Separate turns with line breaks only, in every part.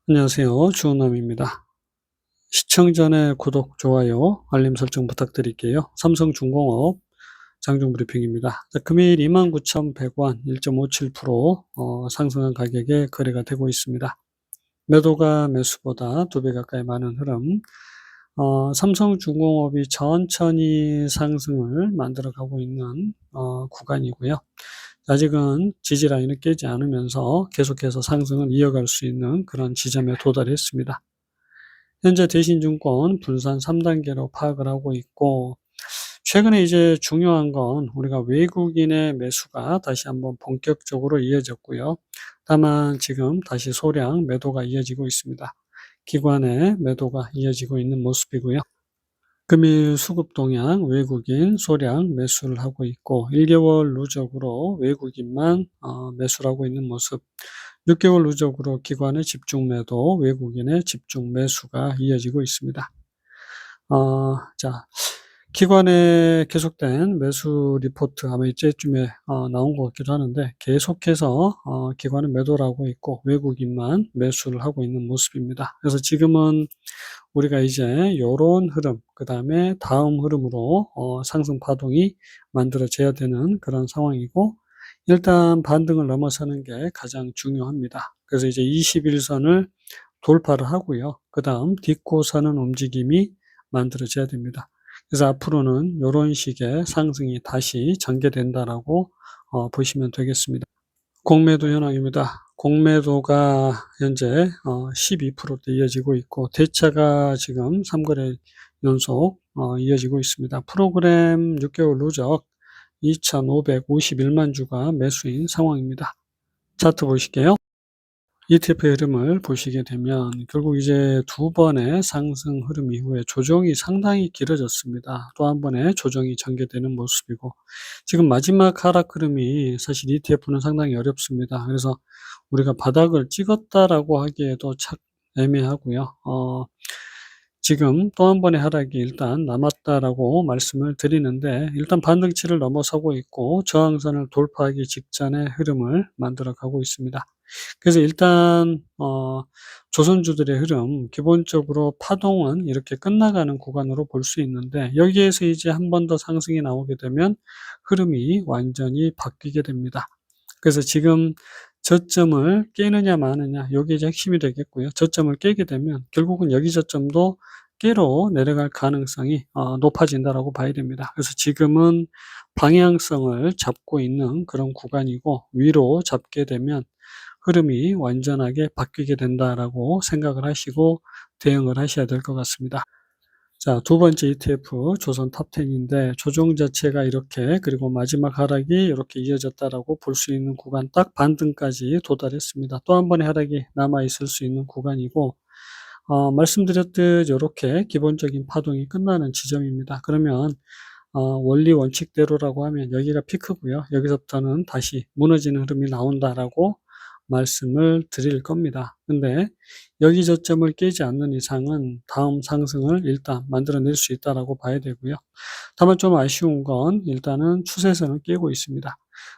안녕하세요. 주원남입니다. 시청 전에 구독, 좋아요, 알림 설정 부탁드릴게요. 삼성중공업 장중 브리핑입니다. 금일 29,100원 1.57% 상승한 가격에 거래가 되고 있습니다. 매도가 매수보다 2배 가까이 많은 흐름. 삼성중공업이 천천히 상승을 만들어가고 있는 구간이고요. 아직은 지지라인을 깨지 않으면서 계속해서 상승을 이어갈 수 있는 그런 지점에 도달했습니다. 현재 대신증권 분산 3단계로 파악을 하고 있고, 최근에 이제 중요한 건 우리가 외국인의 매수가 다시 한번 본격적으로 이어졌고요. 다만 지금 다시 소량 매도가 이어지고 있습니다. 기관의 매도가 이어지고 있는 모습이고요. 금일 수급 동향 외국인 소량 매수를 하고 있고, 1개월 누적으로 외국인만 매수를 하고 있는 모습, 6개월 누적으로 기관의 집중 매도, 외국인의 집중 매수가 이어지고 있습니다. 자, 기관의 계속된 매수 리포트 아마 이때쯤에 나온 것 같기도 하는데, 계속해서 기관은 매도를 하고 있고 외국인만 매수를 하고 있는 모습입니다. 그래서 지금은 우리가 이제 요런 흐름, 그 다음에 다음 흐름으로 상승 파동이 만들어져야 되는 그런 상황이고, 일단 반등을 넘어서는 게 가장 중요합니다. 그래서 이제 21선을 돌파를 하고요. 그 다음 딛고 서는 움직임이 만들어져야 됩니다. 그래서 앞으로는 이런 식의 상승이 다시 전개된다라고 보시면 되겠습니다. 공매도 현황입니다. 공매도가 현재 12%대 이어지고 있고, 대차가 지금 3거래 연속 이어지고 있습니다. 프로그램 6개월 누적 2,551만 주가 매수인 상황입니다. 차트 보실게요. ETF의 흐름을 보시게 되면 결국 이제 두 번의 상승 흐름 이후에 조정이 상당히 길어졌습니다. 또 한 번의 조정이 전개되는 모습이고, 지금 마지막 하락 흐름이 사실 ETF는 상당히 어렵습니다. 그래서 우리가 바닥을 찍었다라고 하기에도 참 애매하고요. 지금 또 한 번의 하락이 일단 남았다라고 말씀을 드리는데, 일단 반등치를 넘어서고 있고 저항선을 돌파하기 직전의 흐름을 만들어 가고 있습니다. 그래서 일단 조선주들의 흐름, 기본적으로 파동은 이렇게 끝나가는 구간으로 볼 수 있는데, 여기에서 이제 한 번 더 상승이 나오게 되면 흐름이 완전히 바뀌게 됩니다. 그래서 지금 저점을 깨느냐 마느냐, 요게 이제 핵심이 되겠고요. 저점을 깨게 되면 결국은 여기 저점도 깨로 내려갈 가능성이 높아진다라고 봐야 됩니다. 그래서 지금은 방향성을 잡고 있는 그런 구간이고, 위로 잡게 되면 흐름이 완전하게 바뀌게 된다라고 생각을 하시고 대응을 하셔야 될 것 같습니다. 자, 두 번째 ETF 조선 탑10인데, 조정 자체가 이렇게, 그리고 마지막 하락이 이렇게 이어졌다라고 볼 수 있는 구간, 딱 반등까지 도달했습니다. 또 한 번의 하락이 남아 있을 수 있는 구간이고, 말씀드렸듯 이렇게 기본적인 파동이 끝나는 지점입니다. 그러면 원리 원칙대로라고 하면 여기가 피크고요. 여기서부터는 다시 무너지는 흐름이 나온다라고 말씀을 드릴 겁니다. 근데 여기 저점을 깨지 않는 이상은 다음 상승을 일단 만들어낼 수 있다라고 봐야 되고요. 다만 좀 아쉬운 건 일단은 추세선을 깨고 있습니다.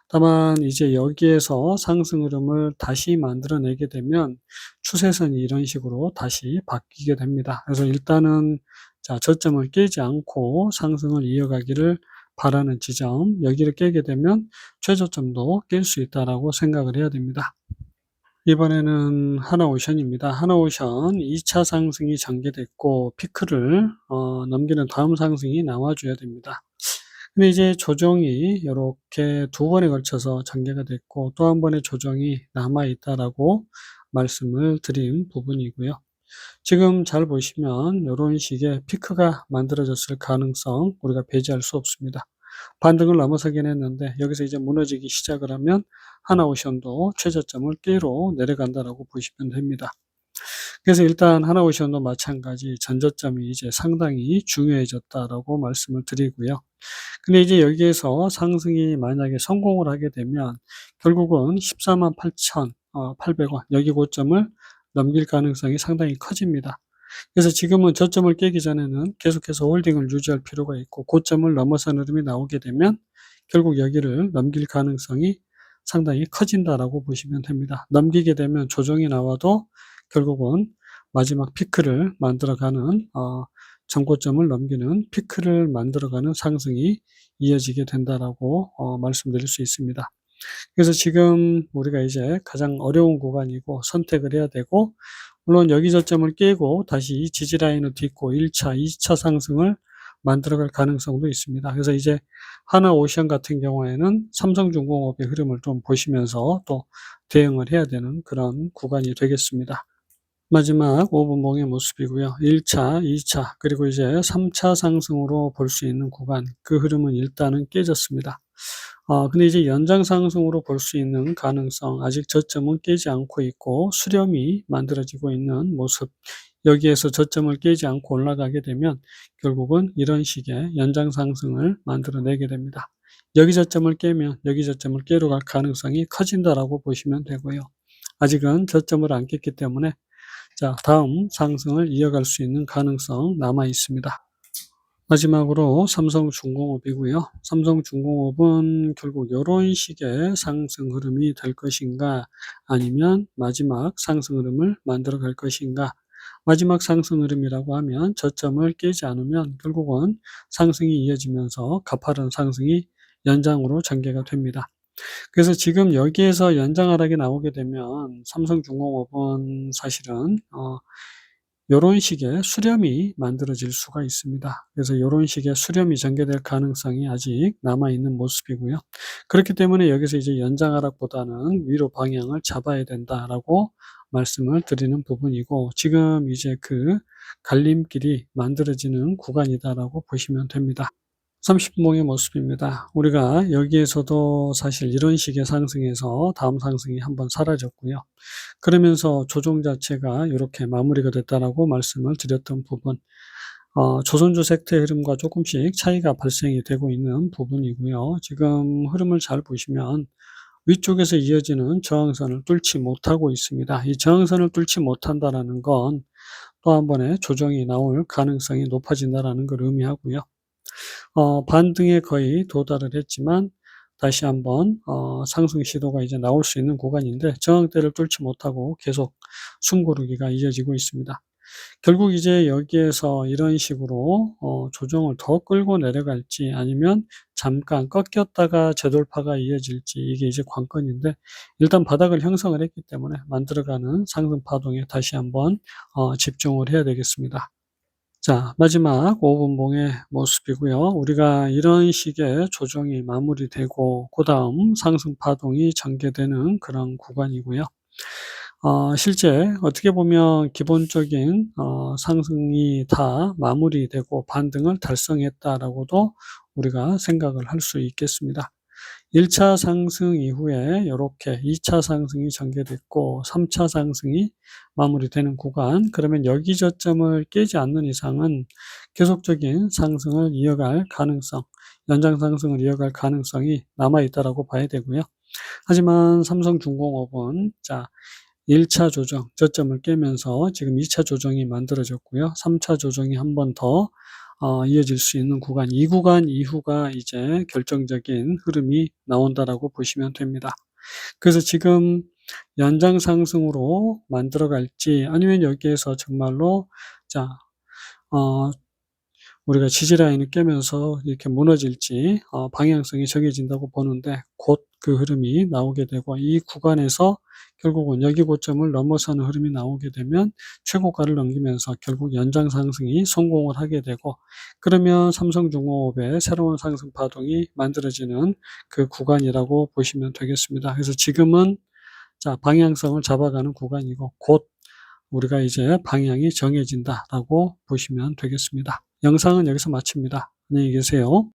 다만 이제 여기에서 상승 흐름을 다시 만들어내게 되면 추세선이 이런 식으로 다시 바뀌게 됩니다. 그래서 일단은 자, 저점을 깨지 않고 상승을 이어가기를 바라는 지점, 여기를 깨게 되면 최저점도 깰 수 있다라고 생각을 해야 됩니다. 이번에는 하나오션입니다. 하나오션 2차 상승이 전개됐고 피크를 넘기는 다음 상승이 나와줘야 됩니다. 근데 이제 조정이 이렇게 두 번에 걸쳐서 전개가 됐고, 또 한 번의 조정이 남아 있다라고 말씀을 드린 부분이고요. 지금 잘 보시면 이런 식의 피크가 만들어졌을 가능성 우리가 배제할 수 없습니다. 반등을 넘어서긴 했는데 여기서 이제 무너지기 시작을 하면 하나오션도 최저점을 깨로 내려간다라고 보시면 됩니다. 그래서 일단 하나오션도 마찬가지 전저점이 이제 상당히 중요해졌다라고 말씀을 드리고요. 근데 이제 여기에서 상승이 만약에 성공을 하게 되면 결국은 148,800원 여기 고점을 넘길 가능성이 상당히 커집니다. 그래서 지금은 저점을 깨기 전에는 계속해서 홀딩을 유지할 필요가 있고, 고점을 넘어서는 흐름이 나오게 되면 결국 여기를 넘길 가능성이 상당히 커진다라고 보시면 됩니다. 넘기게 되면 조정이 나와도 결국은 마지막 피크를 만들어가는 전고점을 넘기는 피크를 만들어가는 상승이 이어지게 된다라고 말씀드릴 수 있습니다. 그래서 지금 우리가 이제 가장 어려운 구간이고 선택을 해야 되고, 물론 여기 저점을 깨고 다시 이 지지라인을 딛고 1차, 2차 상승을 만들어갈 가능성도 있습니다. 그래서 이제 하나오션 같은 경우에는 삼성중공업의 흐름을 좀 보시면서 또 대응을 해야 되는 그런 구간이 되겠습니다. 마지막 5분봉의 모습이고요. 1차, 2차, 그리고 이제 3차 상승으로 볼 수 있는 구간, 그 흐름은 일단은 깨졌습니다. 근데 이제 연장 상승으로 볼 수 있는 가능성, 아직 저점은 깨지 않고 있고 수렴이 만들어지고 있는 모습, 여기에서 저점을 깨지 않고 올라가게 되면 결국은 이런 식의 연장 상승을 만들어내게 됩니다. 여기 저점을 깨면 여기 저점을 깨러 갈 가능성이 커진다라고 보시면 되고요. 아직은 저점을 안 깼기 때문에 다음 상승을 이어갈 수 있는 가능성 남아 있습니다. 마지막으로 삼성중공업이고요. 삼성중공업은 결국 이런 식의 상승 흐름이 될 것인가, 아니면 마지막 상승 흐름을 만들어 갈 것인가. 마지막 상승 흐름이라고 하면 저점을 깨지 않으면 결국은 상승이 이어지면서 가파른 상승이 연장으로 전개가 됩니다. 그래서 지금 여기에서 연장 하락이 나오게 되면 삼성중공업은 사실은 요런 식의 수렴이 만들어질 수가 있습니다. 그래서 요런 식의 수렴이 전개될 가능성이 아직 남아있는 모습이고요. 그렇기 때문에 여기서 이제 연장 하락보다는 위로 방향을 잡아야 된다라고 말씀을 드리는 부분이고, 지금 이제 그 갈림길이 만들어지는 구간이다라고 보시면 됩니다. 30분봉의 모습입니다. 우리가 여기에서도 사실 이런 식의 상승에서 다음 상승이 한번 사라졌고요. 그러면서 조정 자체가 이렇게 마무리가 됐다라고 말씀을 드렸던 부분, 조선주 섹터의 흐름과 조금씩 차이가 발생이 되고 있는 부분이고요. 지금 흐름을 잘 보시면 위쪽에서 이어지는 저항선을 뚫지 못하고 있습니다. 이 저항선을 뚫지 못한다라는 건 또 한 번의 조정이 나올 가능성이 높아진다라는 걸 의미하고요. 반등에 거의 도달을 했지만 다시 한번 상승 시도가 이제 나올 수 있는 구간인데, 저항대를 뚫지 못하고 계속 숨고르기가 이어지고 있습니다. 결국 이제 여기에서 이런 식으로 조정을 더 끌고 내려갈지, 아니면 잠깐 꺾였다가 재돌파가 이어질지, 이게 이제 관건인데, 일단 바닥을 형성을 했기 때문에 만들어가는 상승 파동에 다시 한번 집중을 해야 되겠습니다. 마지막 5분봉의 모습이고요. 우리가 이런 식의 조정이 마무리되고 그 다음 상승 파동이 전개되는 그런 구간이고요. 실제 어떻게 보면 기본적인 상승이 다 마무리되고 반등을 달성했다라고도 우리가 생각을 할 수 있겠습니다. 1차 상승 이후에 이렇게 2차 상승이 전개됐고 3차 상승이 마무리되는 구간, 그러면 여기 저점을 깨지 않는 이상은 계속적인 상승을 이어갈 가능성, 연장 상승을 이어갈 가능성이 남아있다라고 봐야 되고요. 하지만 삼성중공업은 1차 조정, 저점을 깨면서 지금 2차 조정이 만들어졌고요. 3차 조정이 한 번 더 이어질 수 있는 구간, 이 구간 이후가 이제 결정적인 흐름이 나온다라고 보시면 됩니다. 그래서 지금 연장 상승으로 만들어 갈지, 아니면 여기에서 정말로 우리가 지지라인을 깨면서 이렇게 무너질지 방향성이 정해진다고 보는데, 곧 그 흐름이 나오게 되고, 이 구간에서 결국은 여기 고점을 넘어서는 흐름이 나오게 되면 최고가를 넘기면서 결국 연장 상승이 성공을 하게 되고, 그러면 삼성중공업의 새로운 상승 파동이 만들어지는 그 구간이라고 보시면 되겠습니다. 그래서 지금은 방향성을 잡아가는 구간이고, 곧 우리가 이제 방향이 정해진다라고 보시면 되겠습니다. 영상은 여기서 마칩니다. 안녕히 계세요.